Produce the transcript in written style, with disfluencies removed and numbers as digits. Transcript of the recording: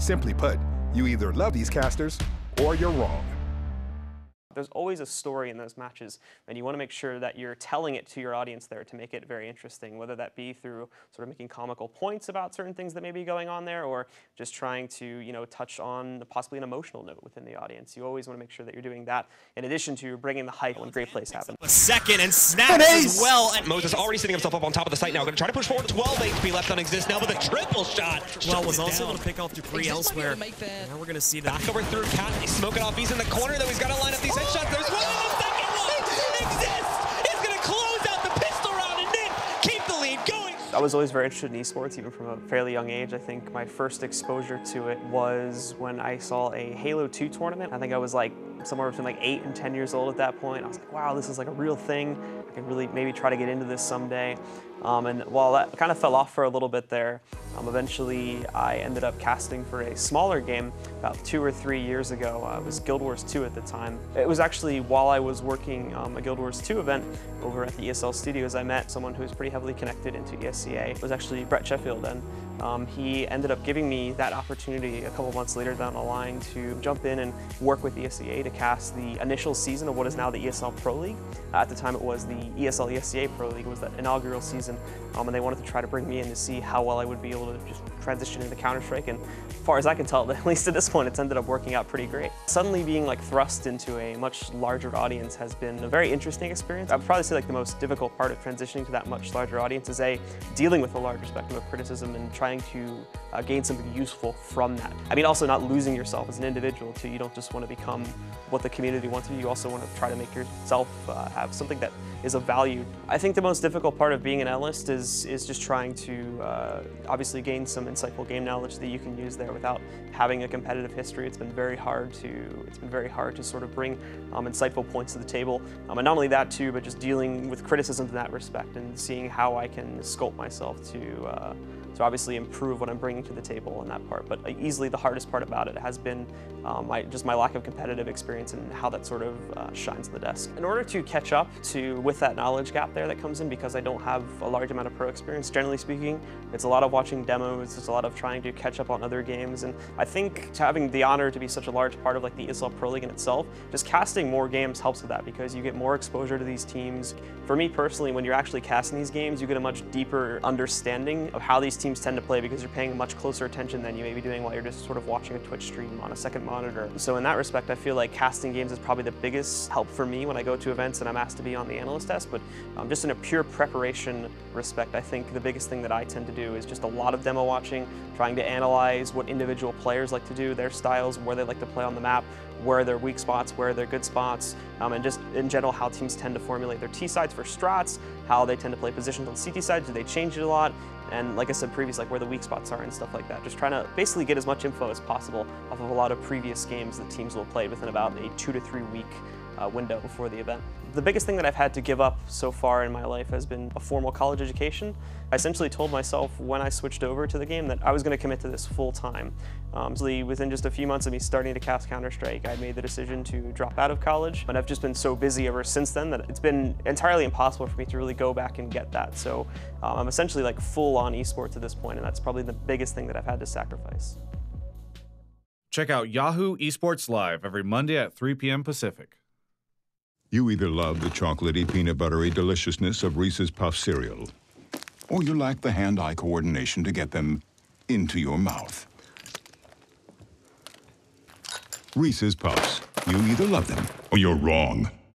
Simply put, you either love these casters or you're wrong. There's always a story in those matches, and you want to make sure that you're telling it to your audience there to make it very interesting, whether that be through sort of making comical points about certain things that may be going on there, or just trying to, you know, touch on possibly an emotional note within the audience. You always want to make sure that you're doing that, in addition to bringing the hype when great plays happen. A second and snaps as well. And Moses already setting himself up on top of the site now. Going to try to push forward. 12 HP left on exist now, but the triple shot. Well, was also able to pick off Dupree elsewhere. Now we're going to see that. Back over through Cat. He's smoking off. He's in the corner, though. He's got to line up these headshots. There's one. The second one exists. He's going to close out the pistol round and then keep the lead going. I was always very interested in esports, even from a fairly young age. I think my first exposure to it was when I saw a Halo 2 tournament. I think I was like somewhere between like 8 and 10 years old at that point. I was like, wow, this is like a real thing. I could really maybe try to get into this someday. And while that kind of fell off for a little bit there, eventually I ended up casting for a smaller game about 2 or 3 years ago. It was Guild Wars 2 at the time. It was actually while I was working a Guild Wars 2 event over at the ESL Studios, I met someone who was pretty heavily connected into ESCA. It was actually Brett Sheffield, and he ended up giving me that opportunity a couple months later down the line to jump in and work with ESCA to cast the initial season of what is now the ESL Pro League. At the time it was the ESL ESCA Pro League. It was that inaugural season, and they wanted to try to bring me in to see how well I would be able to just transition into Counter-Strike, and as far as I can tell, at least at this point, it's ended up working out pretty great. Suddenly being like thrust into a much larger audience has been a very interesting experience. I would probably say like the most difficult part of transitioning to that much larger audience is dealing with a larger spectrum of criticism and trying to gain something useful from that. I mean, also not losing yourself as an individual too. You don't just want to become what the community wants of you. You also want to try to make yourself have something that is of value. I think the most difficult part of being an analyst is just trying to obviously gain some insightful game knowledge that you can use there without having a competitive history. It's been very hard to sort of bring insightful points to the table, and not only that too, but just dealing with criticism in that respect and seeing how I can sculpt myself to obviously improve what I'm bringing to the table in that part. But easily the hardest part about it has been just my lack of competitive experience and how that sort of shines on the desk. In order to catch up with that knowledge gap there that comes in, because I don't have a large amount of pro experience, generally speaking, it's a lot of watching demos, it's a lot of trying to catch up on other games, and I think having the honor to be such a large part of like the ESL Pro League in itself, just casting more games helps with that because you get more exposure to these teams. For me personally, when you're actually casting these games, you get a much deeper understanding of how these teams tend to play because you're paying much closer attention than you may be doing while you're just sort of watching a Twitch stream on a second monitor. So in that respect, I feel like casting games is probably the biggest help for me when I go to events and I'm asked to be on the analyst desk, but just in a pure preparation respect, I think the biggest thing that I tend to do is just a lot of demo watching, trying to analyze what individual players like to do, their styles, where they like to play on the map, where are their weak spots, where are their good spots, and just in general how teams tend to formulate their T sides for strats, how they tend to play positions on CT sides, do they change it a lot, and like I said previously, like where the weak spots are and stuff like that. Just trying to basically get as much info as possible off of a lot of previous games that teams will play within about a 2 to 3 week window before the event. The biggest thing that I've had to give up so far in my life has been a formal college education. I essentially told myself when I switched over to the game that I was going to commit to this full time. So within just a few months of me starting to cast Counter-Strike, I made the decision to drop out of college, and I've just been so busy ever since then that it's been entirely impossible for me to really go back and get that. So I'm essentially like full on esports at this point, and that's probably the biggest thing that I've had to sacrifice. Check out Yahoo Esports Live every Monday at 3 p.m. Pacific. You either love the chocolatey, peanut buttery deliciousness of Reese's Puff cereal, or you lack the hand-eye coordination to get them into your mouth. Reese's Puffs. You either love them or you're wrong.